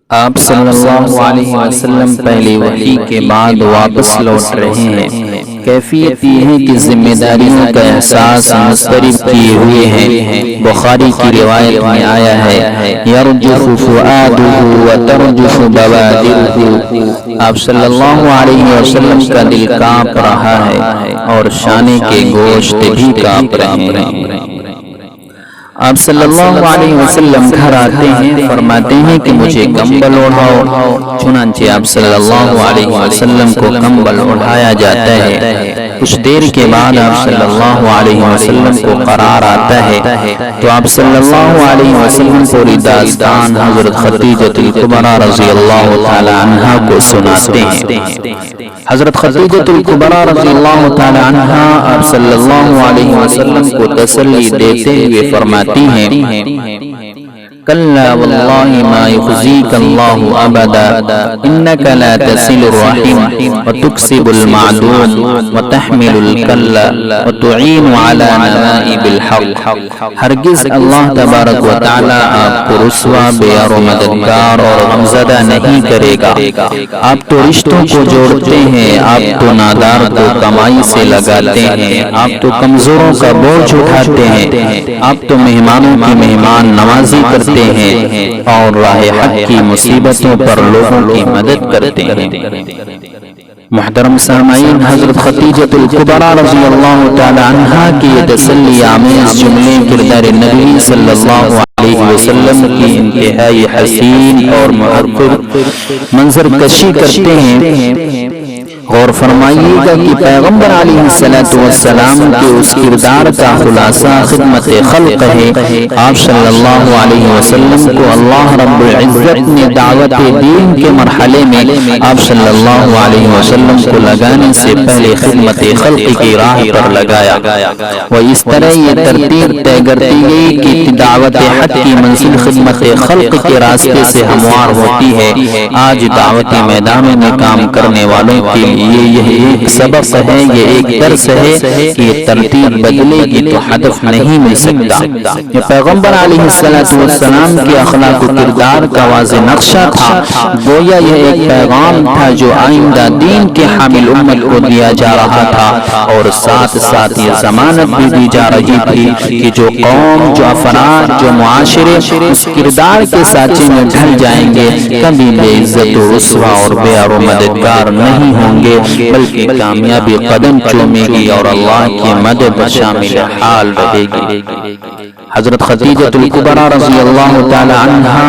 آپ صلی اللہ علیہ وسلم پہلی وحی کے بعد واپس لوٹ رہے ہیں۔ کیفیت یہ ہے کہ ذمہ داریوں کا احساس مضطرب کیے ہوئے ہیں۔ بخاری کی روایت میں آیا ہے یرجف فؤادہ وترجف بوادرہ۔ آپ صلی اللہ علیہ وسلم کا دل کانپ رہا ہے اور شانے کے گوشت بھی کانپ رہے ہیں۔ آپ صلی اللہ علیہ وسلم گھر آتے ہیں، فرماتے ہیں کہ مجھے کمبل اوڑھاؤ، چنانچہ آپ صلی اللہ علیہ وسلم کو کمبل اڑھایا جاتا ہے۔ کچھ دیر کے بعد آپ صلی اللہ علیہ وسلم کو قرار آتا ہے تو آپ صلی اللہ علیہ وسلم پوری داستان حضرت خدیجہ الکبریٰ رضی اللہ تعالی عنہا کو سناتے ہیں۔ حضرت خدیجہ الکبریٰ رضی اللہ تعالی عنہا آپ صلی اللہ علیہ وسلم کو تسلی دیتے ہوئے فرماتی ہیں کلا واللہ ما یخزیک اللہ ابدا انک لا تصل الرحم وتکسب المعدوم وتحمل الکل وتعین علی نوائب الحق۔ ہرگز اللہ تبارک و تعالی آپ کو رسوا، بےار و مددگار اور غمزدہ نہیں کرے گا۔ آپ تو رشتوں کو جوڑتے ہیں، آپ تو نادار کو کمائی سے لگاتے ہیں، آپ تو کمزوروں کا بوجھ اٹھاتے ہیں، آپ تو مہمانوں کی مہمان نوازی کرتے ہیں اور راہ حق کی مصیبتوں پر لوگوں کی مدد کرتے ہیں۔ محترم سامعین، حضرت خدیجہ الکبریٰ رضی اللہ تعالی عنہا کی یہ تسلی آمیز جملے کردار نبی صلی اللہ علیہ وسلم کی انتہائی حسین اور مؤثر منظر کشی کرتے ہیں۔ غور فرمائیے گا کہ پیغمبر علیہ السلام کے اس کردار کا خلاصہ خدمت خلق ہے۔ آپ صلی اللہ علیہ وسلم کو اللہ رب العزت نے دعوت دین کے مرحلے میں آپ صلی اللہ علیہ وسلم کو لگانے سے پہلے خدمت خلق کی راہ پر لگایا، وہ اس طرح یہ ترتیب طے کرتی گئی کہ دعوت حق کی منزل خدمت خلق کے راستے سے ہموار ہوتی ہے۔ آج دعوتی میدانوں میں کام کرنے والوں کے یہ ایک سبق ہے، یہ ایک درس ہے کہ یہ ترتیب بدلے گی تو ہدف نہیں مل سکتا۔ یہ پیغمبر علیہ السلام کے اخلاق و کردار کا واضح نقشہ تھا، گویا یہ ایک پیغام تھا جو آئندہ دین کے حامل امت کو دیا جا رہا تھا، اور ساتھ ساتھ یہ ضمانت بھی دی جا رہی تھی کہ جو قوم، جو افراد، جو معاشرے اس کردار کے سانچے میں ڈھل جائیں گے کبھی بے عزت و رسوا اور بےار و مددگار نہیں ہوں گے، بلکہ کامیابی قدم چومے گی اور اللہ کی مدد شامل حال رہے گی۔ حضرت خدیجہ الکبریٰ رضی اللہ تعالی عنہا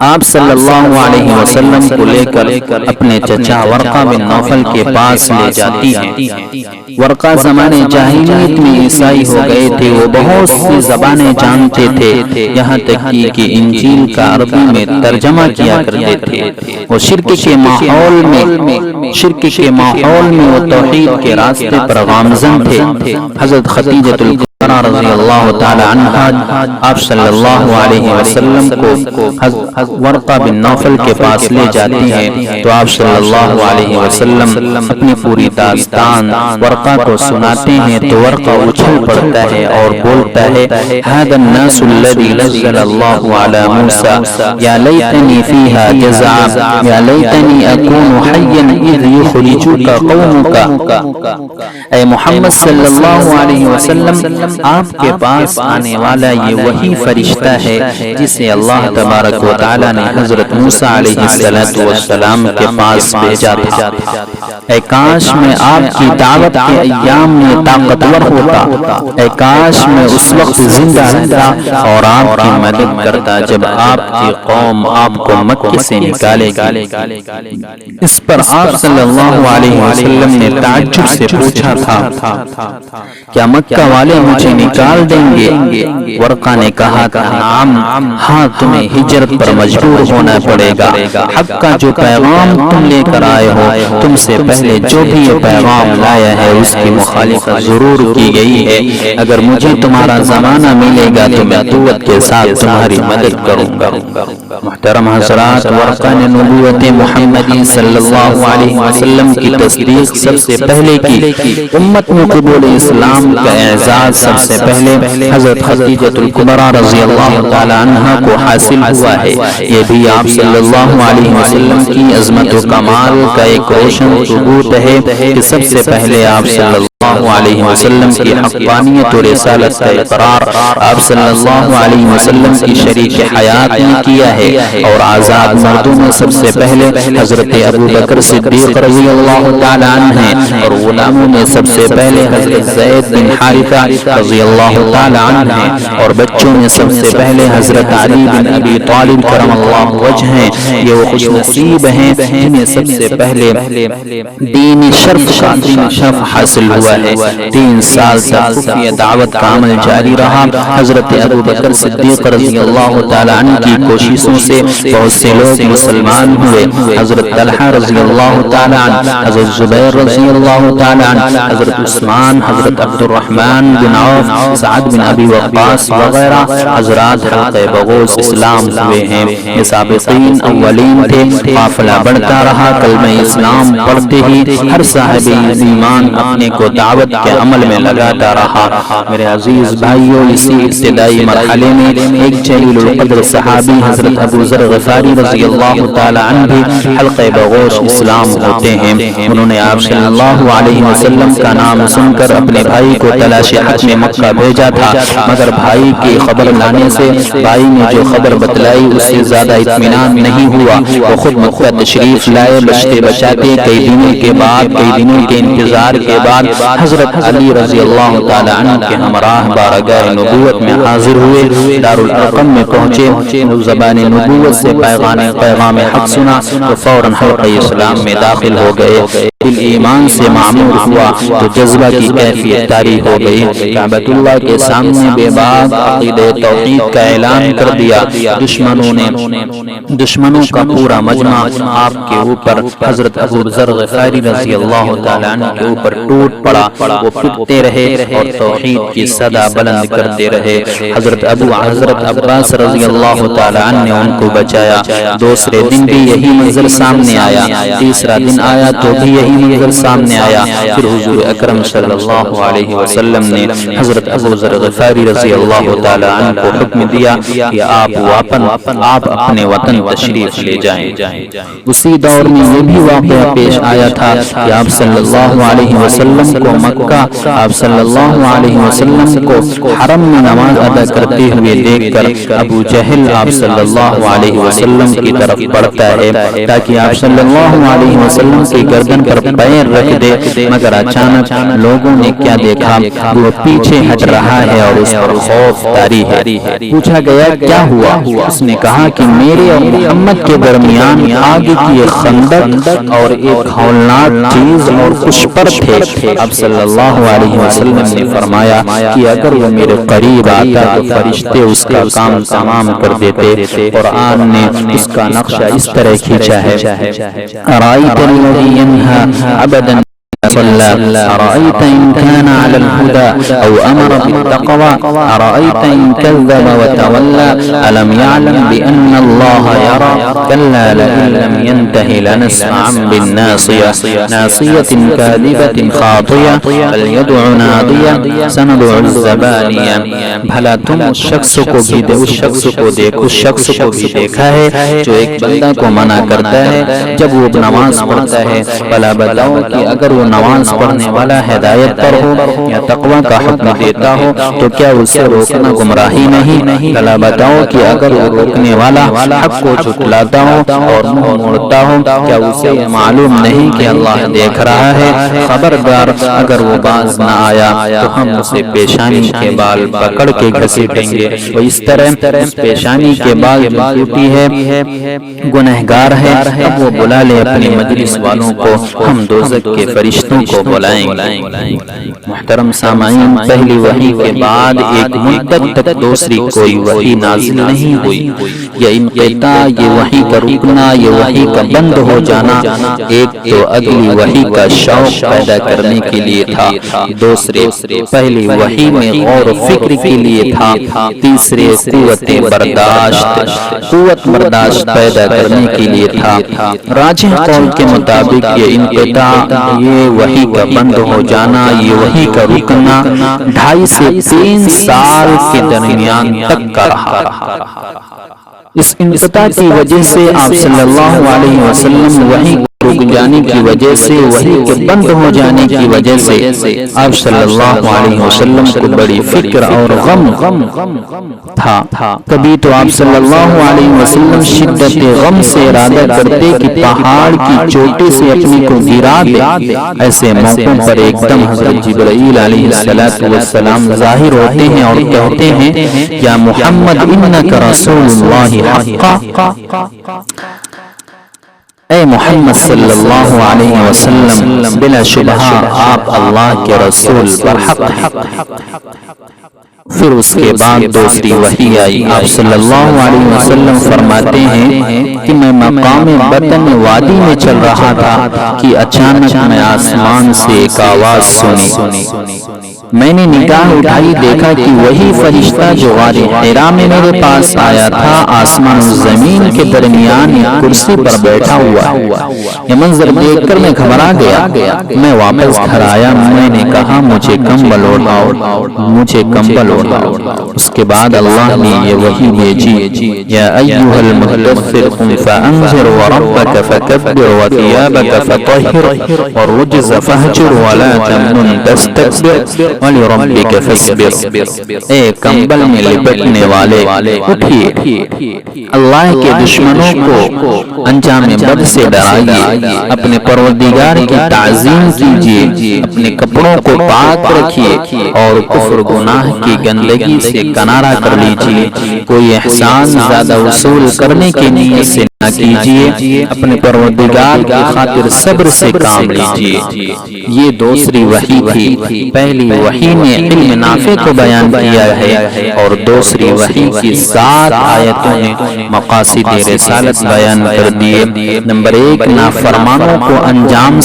آپ صلی اللہ علیہ وسلم کو لے کر اپنے چچا ورقہ بن نوفل کے پاس لے جاتی ہیں۔ ورقہ زمانے جاہلیت میں عیسائی ہو گئے تھے، وہ بہت سی زبانیں جانتے تھے، یہاں تک کہ انجیل کا عربی میں ترجمہ کیا کرتے تھے۔ وہ شرک کے ماحول میں وہ توحید کے راستے پر گامزن تھے۔ حضرت خدیجہ الکبریٰ رضی اللہ تعالی عنہا آپ صلی اللہ علیہ وسلم کو ورقہ بن نوفل کے پاس لے جاتی ہیں تو آپ صلی اللہ علیہ وسلم اپنی پوری داستان ورقہ کو سناتے ہیں تو ورقہ اچھل پڑتا ہے اور بولتا ہے هذا الناس الذي نزل الله على موسى يا ليتني فيها جزعا يا ليتني اكون حيا اذ يخرجك قومك۔ اے محمد صلی اللہ علیہ وسلم، آپ کے پاس آنے والا یہ وہی فرشتہ ہے جسے اللہ تبارک و تعالی نے حضرت موسیٰ علیہ السلام کے پاس بھیجا تھا۔ اے کاش میں آپ کی دعوت کے ایام میں طاقتور ہوتا، اے کاش میں اس وقت زندہ رہتا اور آپ کی مدد کرتا جب آپ کی قوم آپ کو مکہ سے نکالے گی۔ اس پر آپ صلی اللہ علیہ وسلم نے تعجب سے پوچھا تھا کیا مکہ والے مجھے نکال دیں گے؟ ورقہ نے کہا تھا نعم، ہاں تمہیں ہجرت پر مجبور ہونا پڑے گا۔ حق کا جو پیغام تم لے کر آئے ہو، تم سے پہلے جو بھی یہ پیغام لایا ہے اس کی مخالفت ضرور کی گئی ہے۔ اگر مجھے تمہارا زمانہ ملے گا تو میں قوت کے ساتھ تمہاری مدد کروں گا۔ محترم حضرات، ورقہ نے نبوت محمدی صلی اللہ علیہ وسلم کی تصدیق سب سے پہلے کی۔ امت میں قبول اسلام کا اعزاز سب سے پہلے حضرت خدیجہ الکبریٰ رضی اللہ تعالی عنہا کو حاصل ہوا ہے۔ یہ بھی آپ صلی اللہ علیہ وسلم کی عظمت و کمال کا ایک روشن ثبوت ہے کہ سب سے پہلے آپ صلی اللہ علیہ وسلم کی حقانیت و رسالت کا اقرار آپ صلی اللہ علیہ وسلم کی شریک حیات نے کیا ہے، اور آزاد مردوں میں سب سے پہلے حضرت ابو بکر صدیق رضی اللہ تعالی عنہ ہیں، اور غلاموں میں سب سے پہلے حضرت زید بن حارثہ رضی اللہ تعالی عنہ ہیں، اور بچوں میں سب سے پہلے حضرت علی بن ابی طالب کرم اللہ وجہ ہیں۔ یہ وہ خوش نصیب ہیں جنہیں سب سے پہلے دین شرف حاصل ہوا ہے۔ 3 سال تک خفیہ دعوت کا عمل جاری رہا۔ حضرت ابو بکر صدیق رضی اللہ تعالی عنہ کی کوششوں سے بہت سے لوگ مسلمان ہوئے۔ حضرت طلحہ رضی اللہ تعالی عنہ، حضرت زبیر رضی اللہ تعالی عنہ، حضرت عثمان، حضرت عبد الرحمن بن عوف، سعد بن ابی وقاص وغیرہ حضرات حلقہ بغوث اسلام ہوئے ہیں۔ یہ سابقین اولین تھے۔ قافلہ بڑھتا رہا، کلمہ اسلام پڑھتے ہی ہر صاحب ایمان اپنے کو دعوت کے عمل میں لگاتا رہا۔ میرے عزیز بھائیوں، اسی ابتدائی مرحلے میں ایک جلیل القدر صحابی حضرت ابو ذر غفاری رضی اللہ تعالی عنہ بھی حلقہ بغوث اسلام ہوتے ہیں۔ انہوں نے آپ صلی اللہ علیہ وسلم کا نام سن کر اپنے بھائی کو تلاش حق میں مکہ بھیجا تھا، مگر بھائی کی خبر لانے سے بھائی نے جو خبر بتلائی اس سے زیادہ اطمینان نہیں ہوا۔ وہ خود مکہ تشریف لائے، بچتے بچاتے کئی دنوں کے انتظار کے بعد حضرت علی رضی اللہ تعالی عنہ کے ہمراہ بارگاہ نبوت میں حاضر ہوئے۔ دارالارقم میں پہنچے، زبان نبوت سے پیغام حق سنا تو فوراً حلقہ اسلام میں داخل ہو گئے۔ دل ایمان سے معمور ہوا تو جذبہ کی کیفیت طاری ہو گئی۔ کعبۃ اللہ کے سامنے بے باک عقیدہ توحید کا اعلان کر دیا۔ دشمنوں کا پورا مجمع آپ کے اوپر، حضرت ابو ذر غفاری رضی اللہ تعالی عنہ کے اوپر ٹوٹ پڑا۔ وہ پٹتے رہے اور توحید کی صدا بلند کرتے رہے۔ حضرت عباس رضی اللہ تعالی عنہ نے ان کو بچایا۔ دوسرے دن بھی یہی منظر سامنے آیا، تیسرا دن آیا تو بھی یہی منظر سامنے آیا۔ پھر حضور اکرم صلی اللہ علیہ وسلم نے حضرت ابو ذر غفاری رضی اللہ تعالی عنہ کو حکم دیا کہ آپ اپنے وطن تشریف لے جائیں۔ اسی دور میں یہ بھی واقعہ پیش آیا تھا کہ آپ صلی اللہ علیہ وسلم کو مکہ، آپ صلی اللہ علیہ وسلم کو حرم میں نماز ادا کرتے ہوئے دیکھ کر ابو جہل آپ صلی اللہ علیہ وسلم کی طرف بڑھتا ہے تاکہ آپ صلی اللہ علیہ وسلم کی گردن پر پیر رکھ دے، مگر اچانک لوگوں نے کیا دیکھا، وہ پیچھے ہٹ رہا ہے اور اس پر خوف طاری ہے۔ پوچھا گیا کیا ہوا؟ اس نے کہا کہ میرے اور محمد کے درمیان آگ کی ایک خندق اور ایک ہولناک چیز اور کچھ پر تھے۔ اب صلی اللہ علیہ وسلم نے فرمایا کہ اگر وہ میرے قریب آتا تو فرشتے اس کا کام تمام کر دیتے۔ قرآن نے اس کا نقشہ اس طرح کھینچا ہے، ارائیت الذی ینہی عبدا صلى أرأيت إن كان على الهدى أو أمر بالتقوى أرأيت إن كذب وتولى ألم يعلم بأن الله يرى كلا لئن لم ينته لنسمعا بالناصية ناصية كاذبة خاطية فليدع نادية سندع الزبانية۔ بھلا تم اس شخص کو بھی دیکھا ہے جو ایک بندہ کو منع کرتا ہے جب وہ نماز پڑھتا ہے؟ بھلا بتاؤ کہ اگر وہ نماز پڑھنے والا ہدایت پر ہو یا تقوی کا حکم دیتا ہو تو کیا اسے روکنا گمراہی نہیں؟ بھلا بتاؤ کہ اگر وہ روکنے والا حق کو جھٹلاتا ہو اور منہ موڑتا ہو کیا اسے یہ معلوم نہیں کہ اللہ دیکھ رہا ہے؟ خبردار اگر وہ باز نہ آیا تو ہم اسے پیشانی کے بال پکڑ کے گھسیٹیں گے۔ وہ اس طرح اس پیشانی کے بال جو ٹوٹی ہے گنہگار ہے، اب وہ بلا لے اپنی مجلس والوں کو، ہم دوزخ کے فرشتوں کو بلائیں گے۔ محترم سامعین، پہلی وحی کے بعد ایک مدت تک دوسری کوئی وحی نازل نہیں ہوئی۔ یہ انقطاع، یہ وحی کا رکنا، یہ وحی کا بند ہو جانا ایک تو اگلی وحی کا شوق پیدا کرنے کے لیے تھا، دوسرے پہلی وحی میں غور و فکر کے لیے تھا، تیسرے قوت برداشت پیدا کرنے کے لیے تھا۔ راجح قول کے مطابق یہ انقطاع، یہ وحی کا بند ہو جانا، یہ وحی کا رکنا 2.5 سے 3 سال کے درمیان تک کا رہا۔ اس انقطاع کی وجہ سے آپ صلی اللہ علیہ وسلم وحی رک جانے کی وجہ سے، وحی کے بند ہو جانے کی وجہ سے آپ صلی اللہ علیہ وسلم کو بڑی فکر اور غم تھا۔ کبھی تو آپ صلی اللہ علیہ وسلم شدت غم سے ارادہ کرتے کہ پہاڑ کی چوٹی سے اپنے کو گرا دے۔ ایسے موقعوں پر ایک دم حضرت جبرائیل علیہ السلام ظاہر ہوتے ہیں اور کہتے ہیں یا محمد انک رسول اللہ حقا، اے محمد صلی اللہ علیہ وسلم بلا شبہ آپ اللہ کے رسول برحق ہیں۔ پھر اس کے بعد دوسری وحی آئی۔ آپ صلی اللہ علیہ وسلم فرماتے ہیں کہ میں مقام بطن وادی میں چل رہا تھا کہ اچانک میں آسمان سے ایک آواز سنی۔ میں نے نگاہ اٹھائی، دیکھا کہ وہی فرشتہ جو غار حرا میں میرے پاس آیا تھا آسمان و زمین کے درمیان ایک کرسی پر بیٹھا ہوا ہے۔ یہ منظر دیکھ کر میں گھبرا گیا۔ میں واپس گھر آیا، میں نے کہا مجھے کمبل اوڑھاؤ، مجھے کمبل اوڑھاؤ۔ اس کے بعد اللہ نے یہ وحی بھیجی، یا ایھا المدثر قم فانذر وربک فکبر وثیابک فطہر والرجز فاہجر ولا تمنن تستکبر وَلِرَبِّكَ فَاصْبِرْ۔ اے کمبل میں لپٹنے والے اٹھیے، اللہ کے دشمنوں کو انجام بد سے ڈرائیے، اپنے پروردگار کی تعظیم کیجیے، اپنے کپڑوں کو پاک رکھیے اور کفر گناہ کی گندگی سے کنارہ کر لیجیے۔ کوئی احسان زیادہ وصول کرنے کی نیت سے نہ کیجیے، اپنے پروردگار کی خاطر صبر سے کام لیجیے۔ یہ دوسری وحی تھی۔ پہلی وحی نے علم نافع کو بیان کیا ہے اور دوسری وحی کی 7 آیتوں میں مقاصد رسالت بیان کر دیے۔ نمبر 1 نافرمانوں کو انجام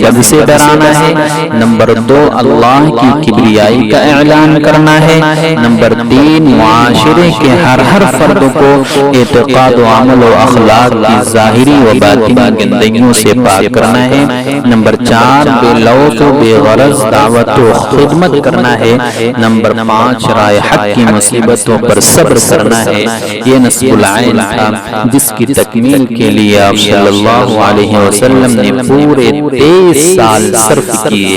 بد سے ڈرانا ہے۔ نمبر 2 اللہ کی کبریائی کا اعلان کرنا ہے۔ نمبر 3 معاشرے کے ہر فرد کو اعتقاد و عمل و اخلاق کی ظاہری و باطنی گندگیوں سے پاک کرنا ہے۔ نمبر 4 بے لوث و بے غرض دعوت و خدمت کرنا ہے۔ نمبر 5 رائے حق کی مصیبتوں پر صبر کرنا ہے۔ یہ نصب العین تھا جس کی تکمیل کے لیے آپ صلی اللہ علیہ وسلم نے پورے 23 سال صرف کیے۔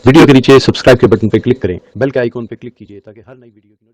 ویڈیو کے نیچے سبسکرائب کے بٹن پہ کلک کریں، بیل کے آئیکن پہ کلک کیجئے تاکہ ہر نئی ویڈیو کی